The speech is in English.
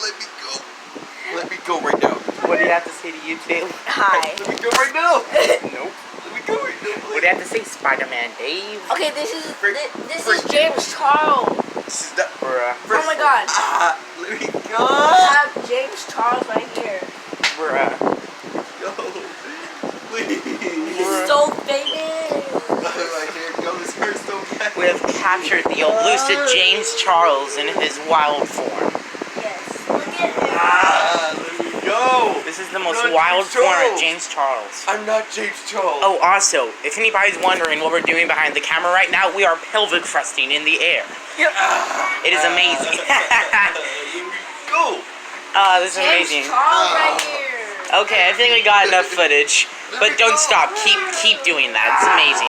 Let me go. Let me go right now. What do you have to say to YouTube? Hi. Let me go right now. Nope. Let me go right now. What do you have to say, Spider-Man Dave? Okay, this is James Charles. This is that. Bruh. Oh my God. Let me go. I have James Charles right here. Bruh. Go. Please. He's so famous. My hair goes hurt so bad. We have captured the elusive James Charles in his wild form. Yes. Look at him. Let me go. This is the most Not wild James form of Charles. James Charles. I'm not James Charles. Oh, also, if anybody's wondering what we're doing behind the camera right now, we are pelvic thrusting in the air. It is amazing. Let me go. This is amazing. James Charles right here. Okay, I think we got enough footage. But don't stop. Keep doing that. It's amazing.